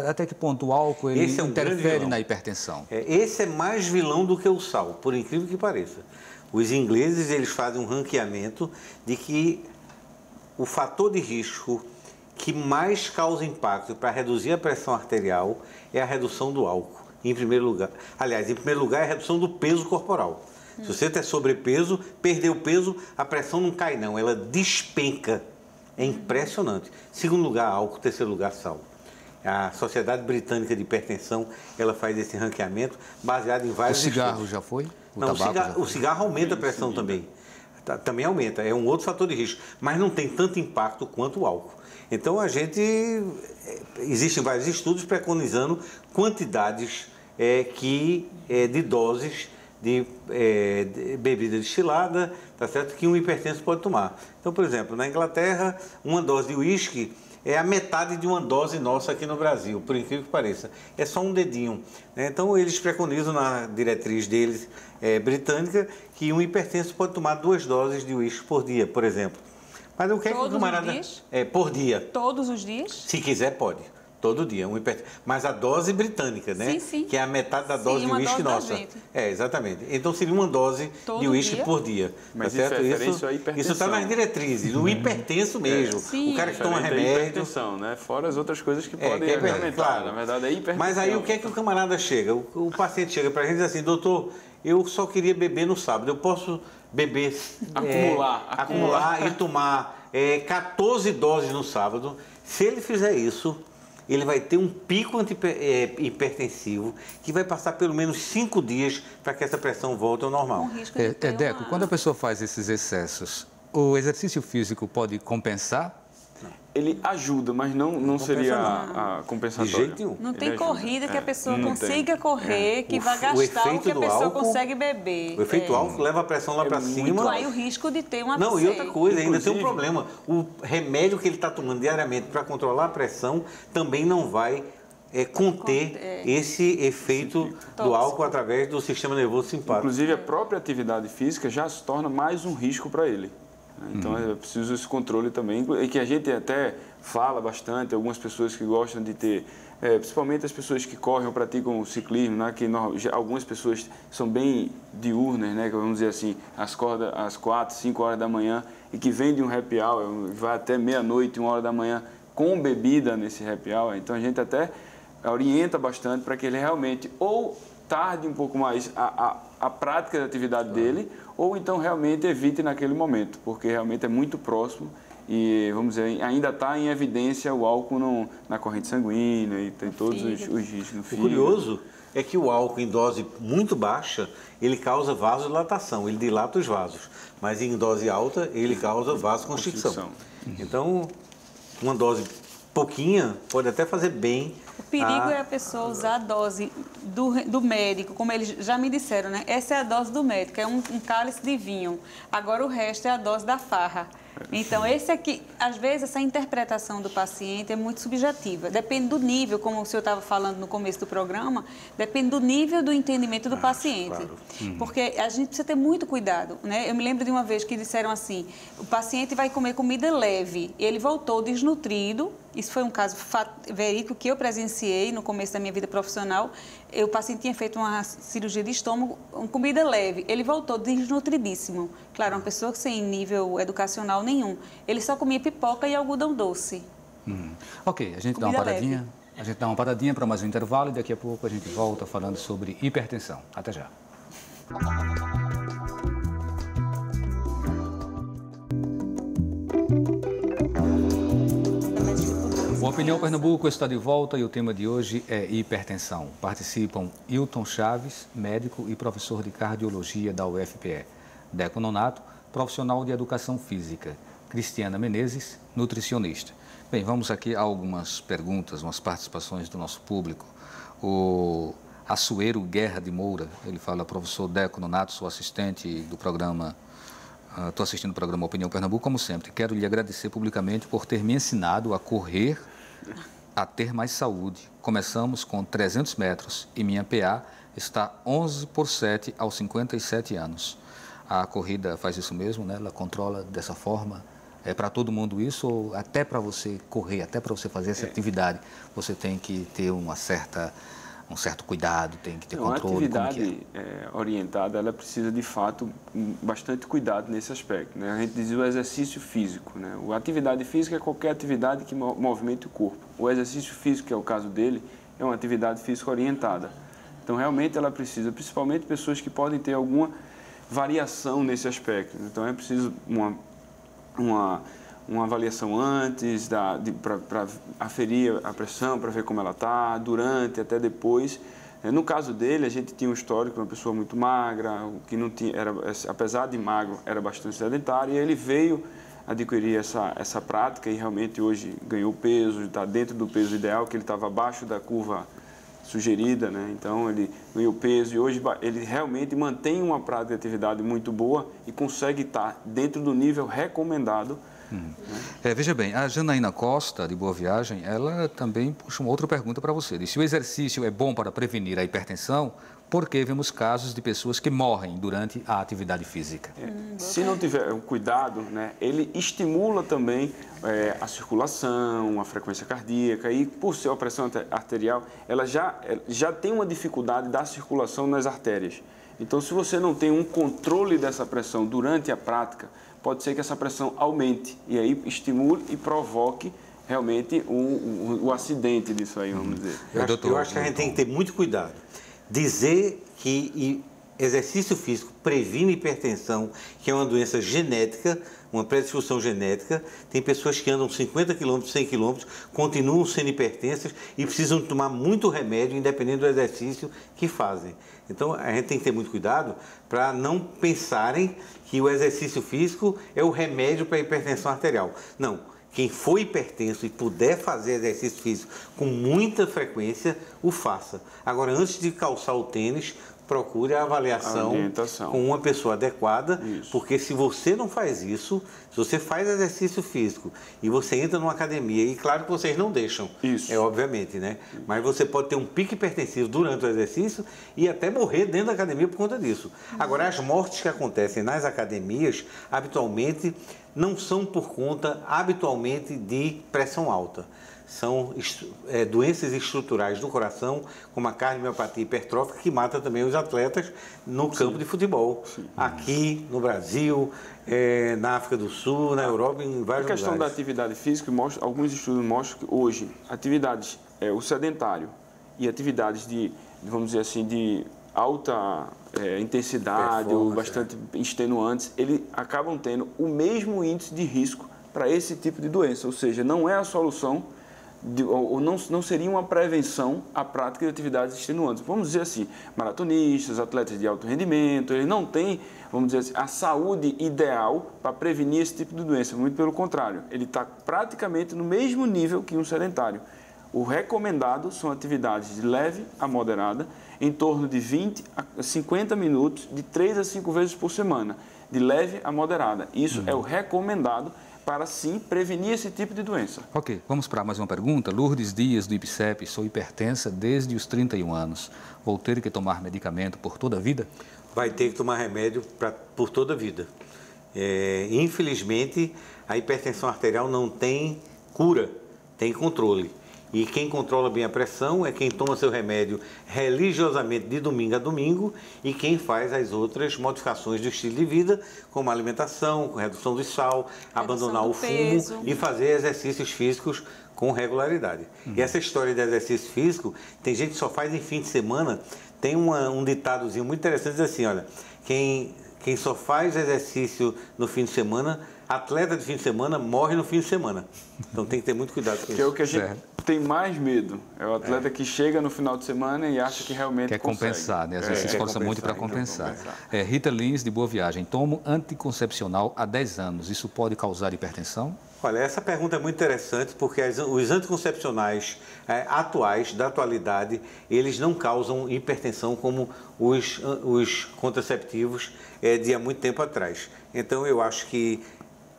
Até que ponto o álcool ele interfere na hipertensão? Esse é mais vilão do que o sal, por incrível que pareça. Os ingleses eles fazem um ranqueamento de que o fator de risco que mais causa impacto para reduzir a pressão arterial é a redução do álcool, em primeiro lugar. Aliás, em primeiro lugar é a redução do peso corporal. Se você tem sobrepeso, perdeu peso, a pressão não cai não, ela despenca. É impressionante. Segundo lugar, álcool. Terceiro lugar, sal. A Sociedade Britânica de Hipertensão, ela faz esse ranqueamento baseado em vários estudos. O cigarro já foi? O cigarro aumenta a pressão também. também aumenta, é um outro fator de risco, mas não tem tanto impacto quanto o álcool. Então, existem vários estudos preconizando quantidades de doses de bebida destilada, tá certo? Que um hipertenso pode tomar. Então, por exemplo, na Inglaterra, uma dose de uísque é a metade de uma dose nossa aqui no Brasil, por incrível que pareça. É só um dedinho, né? Então, eles preconizam na diretriz deles, britânica, que um hipertenso pode tomar 2 doses de uísque por dia, por exemplo. Mas o que é que o camarada... Todos os dias? Por dia. Todos os dias? Se quiser, pode. Todo dia. Mas a dose britânica, né? Sim, sim. Que é a metade da dose de uísque nossa. Exatamente. Então seria uma dose de uísque por dia. Mas tá certo? Isso está nas diretrizes, do hipertenso mesmo. Sim. O cara que toma remédio. Hipertensão, né? Fora as outras coisas que podem aumentar. Claro. Na verdade, é hipertensão. Mas aí o que é que o camarada chega? O paciente chega para a gente e diz assim, doutor, eu só queria beber no sábado. Eu posso beber... Acumular e tomar 14 doses no sábado. Se ele fizer isso, ele vai ter um pico hipertensivo que vai passar pelo menos 5 dias para que essa pressão volte ao normal. Deco, quando a pessoa faz esses excessos, o exercício físico pode compensar? Ele ajuda, mas não seria a compensatória. De jeito nenhum. Não tem corrida que a pessoa consiga correr, que vai gastar o que a pessoa consegue beber. O efeito álcool leva a pressão lá para cima. Aí o risco de ter uma Não, e outra coisa, ainda tem um problema. O remédio que ele está tomando diariamente para controlar a pressão também não vai conter esse efeito do álcool através do sistema nervoso simpático. Inclusive, a própria atividade física já se torna mais um risco para ele. Então, é preciso esse controle também, e que a gente até fala bastante, algumas pessoas que gostam de ter, principalmente as pessoas que correm ou praticam o ciclismo, né, que algumas pessoas são bem diurnas, né, que vamos dizer assim, às 4, 5 horas da manhã, e que vem de um happy hour, vai até meia-noite, 1 hora da manhã, com bebida nesse happy hour. Então, a gente até orienta bastante para que ele realmente ou tarde um pouco mais a prática da atividade dele, ou então realmente evite naquele momento, porque realmente é muito próximo e, vamos dizer, ainda está em evidência o álcool na corrente sanguínea e tem todos os riscos no fígado. O curioso é que o álcool em dose muito baixa, ele causa vasodilatação, ele dilata os vasos, mas em dose alta ele causa vasoconstricção. Então, uma dose pouquinha pode até fazer bem. O perigo é a pessoa usar a dose do médico, como eles já me disseram, né? Essa é a dose do médico, é um cálice de vinho. Agora o resto é a dose da farra. Então, esse aqui, às vezes, essa interpretação do paciente é muito subjetiva. Depende do nível, como o senhor estava falando no começo do programa, depende do nível do entendimento do paciente. Claro. Porque a gente precisa ter muito cuidado, né? Eu me lembro de uma vez que disseram assim, o paciente vai comer comida leve, ele voltou desnutrido. Isso foi um caso verídico que eu presenciei no começo da minha vida profissional. O paciente tinha feito uma cirurgia de estômago, uma comida leve. Ele voltou desnutridíssimo. Claro, uma pessoa sem nível educacional nenhum. Ele só comia pipoca e algodão doce. Ok, a gente dá uma paradinha. Leve. A gente dá uma paradinha para mais um intervalo e daqui a pouco a gente volta falando sobre hipertensão. Até já. O Opinião Pernambuco está de volta e o tema de hoje é hipertensão. Participam Hilton Chaves, médico e professor de cardiologia da UFPE, Deco Nonato, profissional de educação física, Cristiana Menezes, nutricionista. Bem, vamos aqui a algumas perguntas, umas participações do nosso público. O Açoeiro Guerra de Moura, ele fala, professor Deco Nonato, sou assistente do programa... Estou assistindo o programa Opinião Pernambuco, como sempre. Quero lhe agradecer publicamente por ter me ensinado a correr, a ter mais saúde. Começamos com 300 metros e minha PA está 11/7 aos 57 anos. A corrida faz isso mesmo, né? Ela controla dessa forma. É para todo mundo isso ou até para você correr, até para você fazer essa atividade, você tem que ter um certo cuidado, tem que ter controle? A atividade orientada, ela precisa, de fato, bastante cuidado nesse aspecto, né? A gente diz o exercício físico, né? A atividade física é qualquer atividade que movimente o corpo. O exercício físico, que é o caso dele, é uma atividade física orientada. Então, realmente, ela precisa, principalmente pessoas que podem ter alguma variação nesse aspecto. Então, é preciso uma avaliação antes, para aferir a pressão, para ver como ela está, durante, até depois, No caso dele, a gente tinha um histórico, uma pessoa muito magra, que não tinha, apesar de magro, era bastante sedentário, e ele veio adquirir essa prática e realmente hoje ganhou peso, está dentro do peso ideal, que ele estava abaixo da curva sugerida, né? Então ele ganhou peso e hoje ele realmente mantém uma prática de atividade muito boa e consegue estar dentro do nível recomendado. Veja bem, a Janaína Costa, de Boa Viagem, ela também puxa uma outra pergunta para você. Diz, se o exercício é bom para prevenir a hipertensão, por que vemos casos de pessoas que morrem durante a atividade física? Se não tiver um cuidado, né, ele estimula também a circulação, a frequência cardíaca e, por ser a pressão arterial, ela já tem uma dificuldade da circulação nas artérias. Então, se você não tem um controle dessa pressão durante a prática, pode ser que essa pressão aumente e aí estimule e provoque realmente o acidente disso aí, vamos dizer. Eu acho que a gente tem que ter muito cuidado. Dizer que exercício físico previne hipertensão, que é uma doença genética, uma predisposição genética. Tem pessoas que andam 50 km, 100 km, continuam sendo hipertensas e precisam tomar muito remédio, independente do exercício que fazem. Então, a gente tem que ter muito cuidado para não pensarem que o exercício físico é o remédio para a hipertensão arterial. Não. Quem for hipertenso e puder fazer exercício físico com muita frequência, o faça. Agora, antes de calçar o tênis, procure a avaliação com uma pessoa adequada, porque se você não faz isso, se você faz exercício físico e você entra numa academia, e claro que vocês não deixam, obviamente, né? Mas você pode ter um pico hipertensivo durante o exercício e até morrer dentro da academia por conta disso. Agora, as mortes que acontecem nas academias, habitualmente, não são por conta, habitualmente, de pressão alta. São doenças estruturais do coração, como a cardiomiopatia hipertrófica, que mata também os atletas no campo de futebol. Aqui, no Brasil, na África do Sul, na Europa, em vários lugares. A questão da atividade física, alguns estudos mostram que hoje, atividades, o sedentário e atividades vamos dizer assim, de alta intensidade ou bastante extenuantes, eles acabam tendo o mesmo índice de risco para esse tipo de doença. Ou seja, não é a solução, ou não seria uma prevenção à prática de atividades extenuantes. Vamos dizer assim, maratonistas, atletas de alto rendimento, eles não têm, vamos dizer assim, a saúde ideal para prevenir esse tipo de doença. Muito pelo contrário, ele está praticamente no mesmo nível que um sedentário. O recomendado são atividades de leve a moderada, em torno de 20 a 50 minutos, de 3 a 5 vezes por semana, de leve a moderada. Isso é o recomendado para, sim, prevenir esse tipo de doença. Ok, vamos para mais uma pergunta. Lourdes Dias, do IPCEP, sou hipertensa desde os 31 anos. Vou ter que tomar medicamento por toda a vida? Vai ter que tomar remédio por toda a vida. Infelizmente, a hipertensão arterial não tem cura, tem controle. E quem controla bem a pressão é quem toma seu remédio religiosamente de domingo a domingo e quem faz as outras modificações do estilo de vida, como alimentação, redução do sal, abandonar o fumo e fazer exercícios físicos com regularidade. E essa história de exercício físico, tem gente que só faz em fim de semana. Tem um ditadozinho muito interessante, diz assim, olha, quem só faz exercício no fim de semana, atleta de fim de semana morre no fim de semana. Então tem que ter muito cuidado com isso. Que é o que a gente tem mais medo. É o atleta que chega no final de semana e acha que realmente quer compensar, né? Às vezes se esforça muito para compensar. Rita Lins, de Boa Viagem. Tomo anticoncepcional há 10 anos. Isso pode causar hipertensão? Olha, essa pergunta é muito interessante porque os anticoncepcionais atuais, da atualidade, eles não causam hipertensão como os contraceptivos de há muito tempo atrás. Então, eu acho que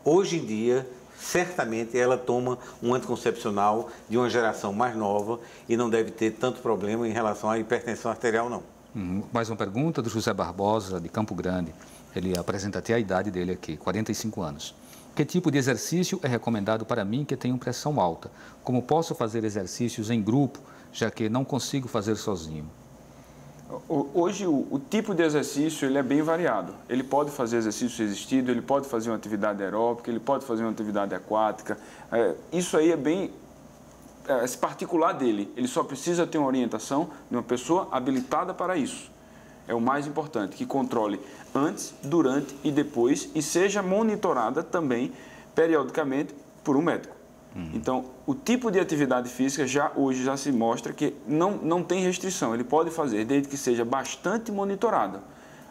hoje em dia, certamente, ela toma um anticoncepcional de uma geração mais nova e não deve ter tanto problema em relação à hipertensão arterial, não. Mais uma pergunta do José Barbosa, de Campo Grande. Ele apresenta até a idade dele aqui, 45 anos. Que tipo de exercício é recomendado para mim que tenho pressão alta? Como posso fazer exercícios em grupo, já que não consigo fazer sozinho? Hoje, o tipo de exercício ele é bem variado. Ele pode fazer exercício resistido, ele pode fazer uma atividade aeróbica, ele pode fazer uma atividade aquática. Isso aí é bem particular dele. Ele só precisa ter uma orientação de uma pessoa habilitada para isso. É o mais importante, que controle antes, durante e depois e seja monitorada também, periodicamente, por um médico. Então, o tipo de atividade física hoje já se mostra que não tem restrição. Ele pode fazer, desde que seja bastante monitorada.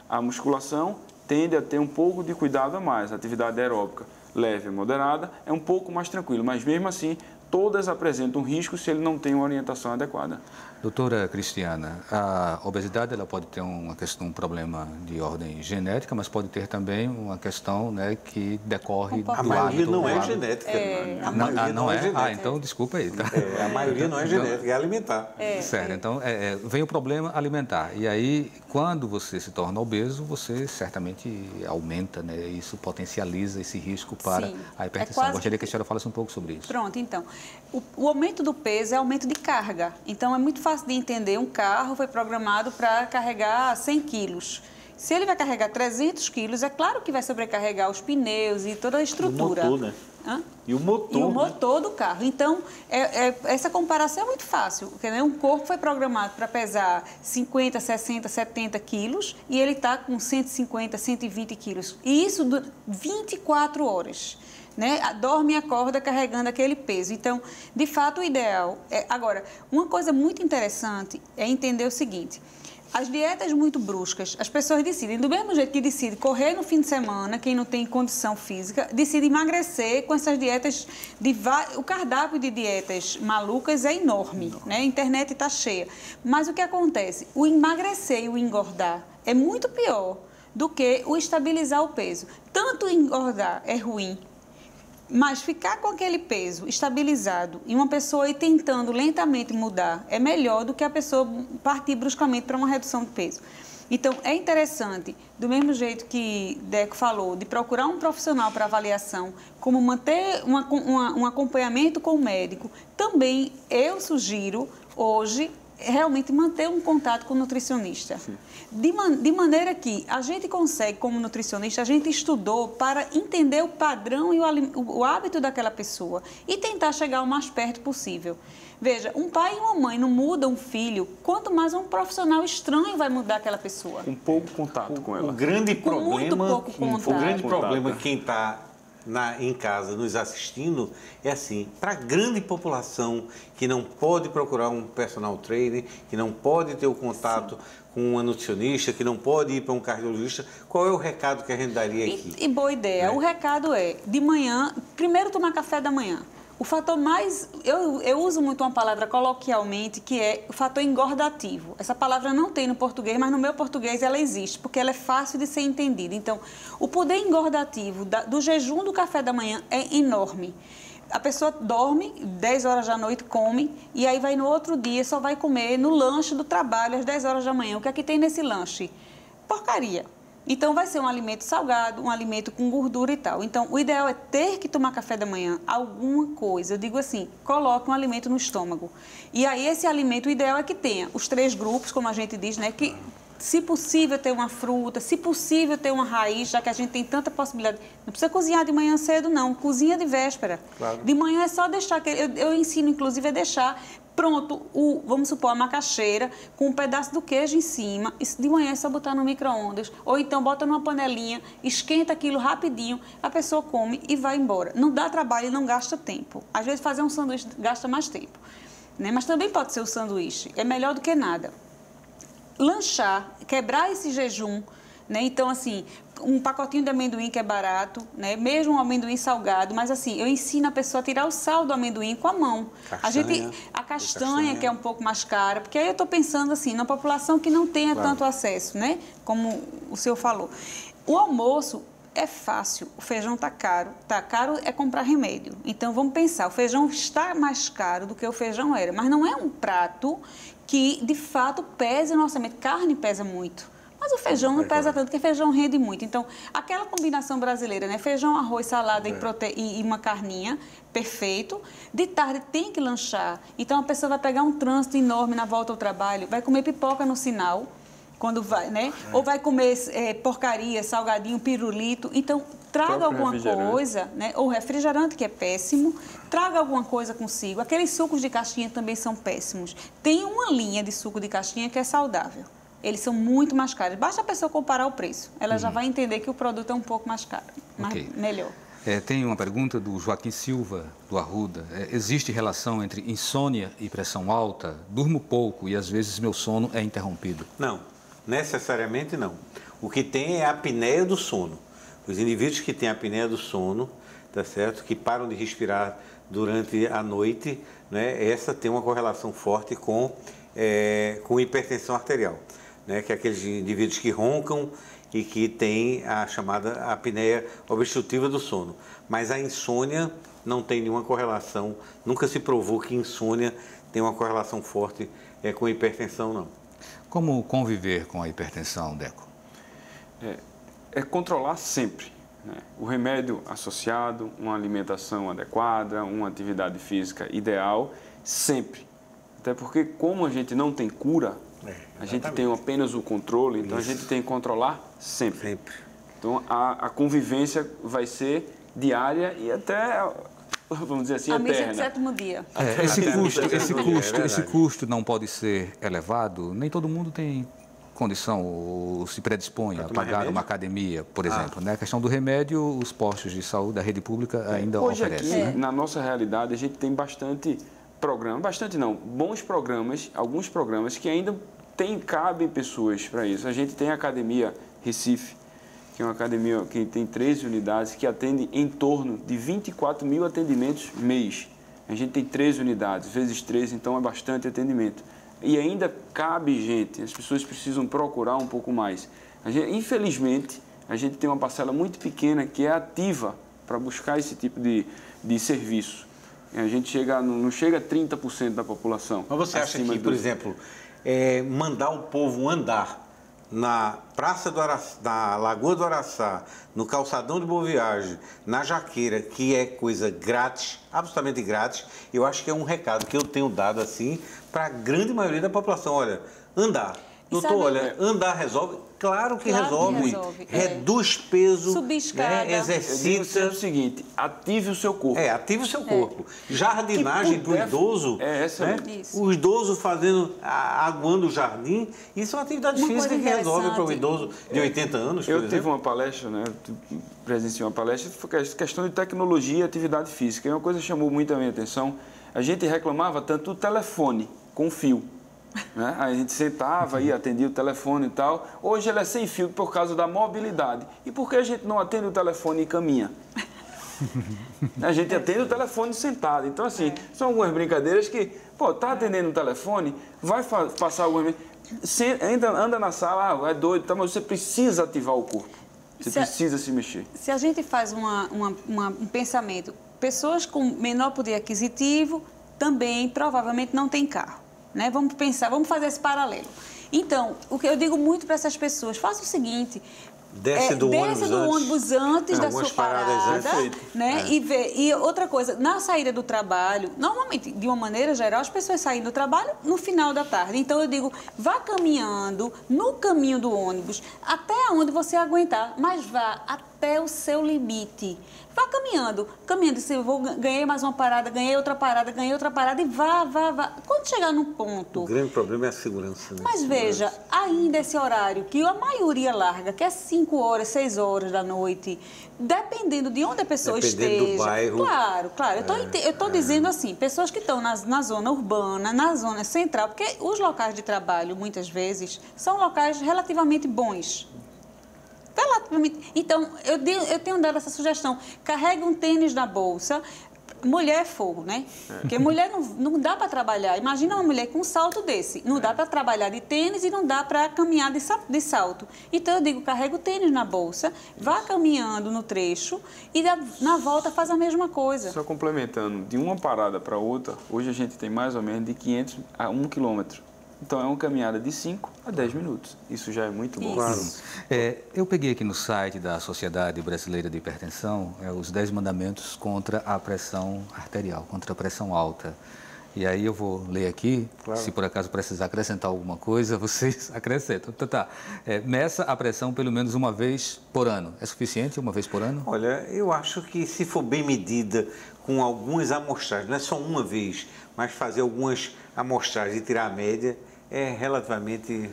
A musculação tende a ter um pouco de cuidado a mais. A atividade aeróbica leve e moderada é um pouco mais tranquilo, mas mesmo assim, todas apresentam risco se ele não tem uma orientação adequada. Doutora Cristiana, a obesidade ela pode ter um problema de ordem genética, mas pode ter também uma questão, né, que decorre do hábito. A maioria não é genética. A maioria não é genética. Ah, então desculpa aí. Tá? A maioria não é genética, é alimentar. Certo, então vem o problema alimentar. E aí, quando você se torna obeso, você certamente aumenta, né? Isso potencializa esse risco para a hipertensão. Gostaria que a senhora falasse um pouco sobre isso. Pronto, então. O aumento do peso é aumento de carga. Então, é muito fácil de entender. Um carro foi programado para carregar 100 quilos. Se ele vai carregar 300 quilos, é claro que vai sobrecarregar os pneus e toda a estrutura. O motor, né? E o motor. E o motor do carro. Então, essa comparação é muito fácil. Porque, né, um corpo foi programado para pesar 50, 60, 70 quilos e ele está com 150, 120 quilos. E isso 24 horas. Né? Dorme e acorda carregando aquele peso. Então, de fato, o ideal é... Agora, uma coisa muito interessante é entender o seguinte: as dietas muito bruscas, as pessoas decidem, do mesmo jeito que decidem correr no fim de semana, quem não tem condição física, decide emagrecer com essas dietas, o cardápio de dietas malucas é enorme, né? A internet está cheia. Mas o que acontece? O emagrecer e o engordar é muito pior do que o estabilizar o peso. Tanto engordar é ruim, mas ficar com aquele peso estabilizado e uma pessoa ir tentando lentamente mudar é melhor do que a pessoa partir bruscamente para uma redução de peso. Então, é interessante, do mesmo jeito que Deco falou, de procurar um profissional para avaliação, como manter um acompanhamento com o médico, também eu sugiro hoje realmente manter um contato com o nutricionista. De maneira que a gente consegue, como nutricionista, a gente estudou para entender o padrão e o hábito daquela pessoa e tentar chegar o mais perto possível. Veja, um pai e uma mãe não mudam um filho, quanto mais um profissional estranho vai mudar aquela pessoa. Com pouco contato com ela. O grande problema, muito pouco contato. O grande problema quem está em casa nos assistindo é assim, para a grande população que não pode procurar um personal trainer, que não pode ter o contato com uma nutricionista, que não pode ir para um cardiologista, qual é o recado que a gente daria aqui? E boa ideia. O recado é, de manhã, primeiro tomar café da manhã. O fator mais... Eu uso muito uma palavra coloquialmente, que é o fator engordativo. Essa palavra não tem no português, mas no meu português ela existe, porque ela é fácil de ser entendida. Então, o poder engordativo do jejum do café da manhã é enorme. A pessoa dorme, 10 horas da noite, come, e aí vai no outro dia, só vai comer no lanche do trabalho, às 10 horas da manhã. O que é que tem nesse lanche? Porcaria. Então, vai ser um alimento salgado, um alimento com gordura e tal. Então, o ideal é ter que tomar café da manhã, alguma coisa. Eu digo assim, coloque um alimento no estômago. E aí, esse alimento, o ideal é que tenha os 3 grupos, como a gente diz, né? Que, se possível, ter uma fruta, se possível, ter uma raiz, já que a gente tem tanta possibilidade. Não precisa cozinhar de manhã cedo, não. Cozinha de véspera. Claro. De manhã é só deixar... Eu ensino, inclusive, a deixar... Pronto, vamos supor, a macaxeira com um pedaço do queijo em cima. Isso de manhã é só botar no micro-ondas. Ou então bota numa panelinha, esquenta aquilo rapidinho, a pessoa come e vai embora. Não dá trabalho e não gasta tempo. Às vezes fazer um sanduíche gasta mais tempo, né? Mas também pode ser o sanduíche. É melhor do que nada. Lanchar, quebrar esse jejum, né? Então, assim, um pacotinho de amendoim que é barato, né? Mesmo um amendoim salgado, mas assim, eu ensino a pessoa a tirar o sal do amendoim com a mão. A castanha, que é um pouco mais cara, porque aí eu estou pensando assim, na população que não tenha tanto acesso, né? Como o senhor falou. O almoço é fácil, o feijão está caro. Está caro é comprar remédio. Então, vamos pensar, o feijão está mais caro do que o feijão era, mas não é um prato que, de fato, pese no orçamento. Carne pesa muito. Mas o feijão não pesa tanto, porque feijão rende muito. Então, aquela combinação brasileira, né? Feijão, arroz, salada e uma carninha, perfeito. De tarde tem que lanchar. Então, a pessoa vai pegar um trânsito enorme na volta ao trabalho, vai comer pipoca no sinal, quando vai, né? Ou vai comer porcaria, salgadinho, pirulito. Então, traga alguma coisa, né? Ou refrigerante, que é péssimo. Traga alguma coisa consigo. Aqueles sucos de caixinha também são péssimos. Tem uma linha de suco de caixinha que é saudável. Eles são muito mais caros. Basta a pessoa comparar o preço. Ela já vai entender que o produto é um pouco mais caro, mas melhor. Tem uma pergunta do Joaquim Silva, do Arruda. Existe relação entre insônia e pressão alta? Durmo pouco e às vezes meu sono é interrompido. Não, necessariamente não. O que tem é a apneia do sono. Os indivíduos que têm a apneia do sono, tá certo? Que param de respirar durante a noite, né? Essa tem uma correlação forte com hipertensão arterial, né? Que é aqueles indivíduos que roncam e que têm a chamada apneia obstrutiva do sono. Mas a insônia não tem nenhuma correlação, nunca se provou que insônia tem uma correlação forte com hipertensão, não. Como conviver com a hipertensão, Deco? É controlar sempre, né? O remédio associado, uma alimentação adequada, uma atividade física ideal, sempre. Até porque, como a gente não tem cura, a gente tem apenas o controle, então a gente tem que controlar sempre. Então, a convivência vai ser diária e até, vamos dizer assim, a eterna. missa de sétimo dia. Esse custo não pode ser elevado? Nem todo mundo tem condição ou se predispõe a pagar uma academia, por exemplo. Né? A questão do remédio, os postos de saúde da rede pública ainda oferecem. Hoje aqui, na nossa realidade, a gente tem bastante bons programas, alguns programas que ainda cabem pessoas para isso. A gente tem a Academia Recife, que é uma academia que tem 13 unidades, que atende em torno de 24 mil atendimentos mês. A gente tem 13 unidades, vezes 13, então é bastante atendimento. E ainda cabe gente, as pessoas precisam procurar um pouco mais. Infelizmente, a gente tem uma parcela muito pequena que é ativa para buscar esse tipo de serviço. A gente não chega a 30% da população. Mas você acha que, por exemplo, mandar o povo andar na na Lagoa do Araçá, no Calçadão de Boa Viagem, na Jaqueira, que é coisa grátis, absolutamente grátis, eu acho que é um recado que eu tenho dado assim para a grande maioria da população. Olha, andar. Doutor, olha, andar resolve? Claro que resolve. Reduz peso, subir escada. Exercita. É o seguinte, ative o seu corpo. Ative o seu corpo. Jardinagem para o idoso. O idoso aguando o jardim, isso é uma atividade física que resolve para o idoso de 80 anos, por exemplo. Tive uma palestra, presenciei uma palestra, foi questão de tecnologia e atividade física. E uma coisa que chamou muito a minha atenção, a gente reclamava tanto do telefone com fio. Né? A gente sentava e atendia o telefone e tal. Hoje ele é sem fio por causa da mobilidade. E por que a gente não atende o telefone e caminha? A gente atende o telefone sentado. Então, assim, são algumas brincadeiras que, tá atendendo o telefone, vai passar algumas... Anda na sala, é doido, mas você precisa ativar o corpo. Você precisa se mexer. Se a gente faz um pensamento, pessoas com menor poder aquisitivo também provavelmente não têm carro. Né? Vamos fazer esse paralelo. Então, o que eu digo muito para essas pessoas, faça o seguinte... Desce do ônibus antes da sua parada, né? E outra coisa, na saída do trabalho, normalmente, de uma maneira geral, as pessoas saem do trabalho no final da tarde. Então, eu digo, vá caminhando no caminho do ônibus, até onde você aguentar, mas vá até o seu limite. Vá caminhando. Se eu ganhei mais uma parada, ganhei outra parada e vá. Quando chegar no ponto... O grande problema é a segurança. Né? Mas veja, ainda esse horário que a maioria larga, que é 5 horas, 6 horas da noite, dependendo de onde a pessoa esteja... do bairro. Claro. Eu estou dizendo assim, pessoas que estão na zona urbana, na zona central, porque os locais de trabalho, muitas vezes, são locais relativamente bons. Então, eu tenho dado essa sugestão. Carregue um tênis na bolsa. Mulher é fogo, né? Porque mulher não dá para trabalhar. Imagina uma mulher com um salto desse. Não dá para trabalhar de tênis e não dá para caminhar de salto. Então, eu digo, carrega o tênis na bolsa, vá caminhando no trecho e na volta faz a mesma coisa. Só complementando, de uma parada para outra, hoje a gente tem mais ou menos de 500 a 1 quilômetro. Então, é uma caminhada de 5 a 10 minutos. Isso já é muito bom. Claro. Eu peguei aqui no site da Sociedade Brasileira de Hipertensão os 10 mandamentos contra a pressão arterial, contra a pressão alta. E aí eu vou ler aqui, se por acaso precisar acrescentar alguma coisa, vocês acrescentam. Meça a pressão pelo menos uma vez por ano. É suficiente uma vez por ano? Olha, eu acho que se for bem medida, com algumas amostragens, não é só uma vez, mas fazer algumas amostragens e tirar a média, é relativamente...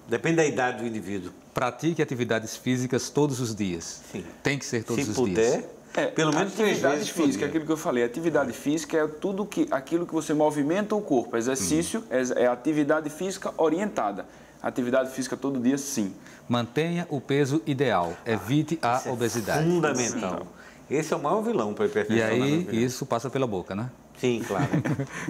Depende da idade do indivíduo. Pratique atividades físicas todos os dias. Sim. Tem que ser todos os dias. Se puder, Pelo menos 3 atividade vezes por física, dia. aquilo que eu falei. Atividade física é aquilo que você movimenta o corpo. Exercício é atividade física orientada. Atividade física todo dia, sim. Mantenha o peso ideal. Evite a obesidade. Fundamental. Esse é o maior vilão para a hipertensão. E na minha aí, opinião. isso passa pela boca, né? Sim, claro.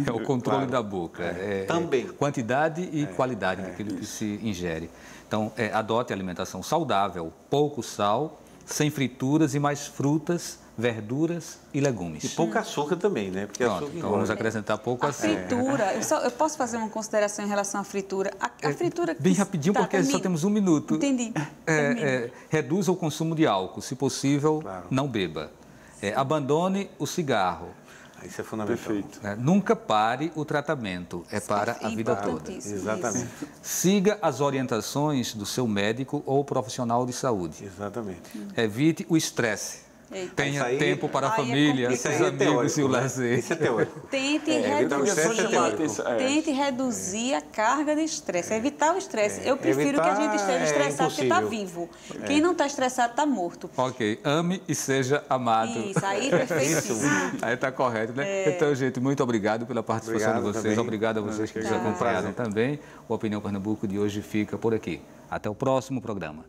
É o controle Claro. da boca. Também. Quantidade e qualidade daquilo que se ingere. Então, adote alimentação saudável, pouco sal, sem frituras e mais frutas, verduras e legumes. E pouco açúcar também, né? Porque Pronto, açúcar então vamos engorda. acrescentar pouco A açúcar. fritura, eu posso fazer uma consideração em relação à fritura? A fritura... Bem rapidinho, Tá, porque só termina. temos 1 minuto. Entendi. Termina. Reduza o consumo de álcool. Se possível, Claro. não beba. Abandone o cigarro. Isso é fundamental. Perfeito. Nunca pare o tratamento. É para a vida toda. Importantíssimo, Exatamente. Siga as orientações do seu médico ou profissional de saúde. Exatamente. Evite o estresse. Eita. Tenha Isso aí- tempo para a Aí é família, Isso aí os é amigos teórico, e o né? lazer. Isso é teórico. Tente evitar o reduzir, estresse é teórico. tente reduzir a carga de estresse, evitar o estresse. Eu prefiro que a gente esteja Evitar estressado porque está impossível. vivo. Quem não está estressado está morto. Ok, ame e seja amado. Isso, aí perfeitíssimo. Aí está correto, né? Então, gente, muito obrigado pela participação Obrigado de vocês. também. Obrigado a vocês que nos Tá. acompanharam também. O Opinião Pernambuco de hoje fica por aqui. Até o próximo programa.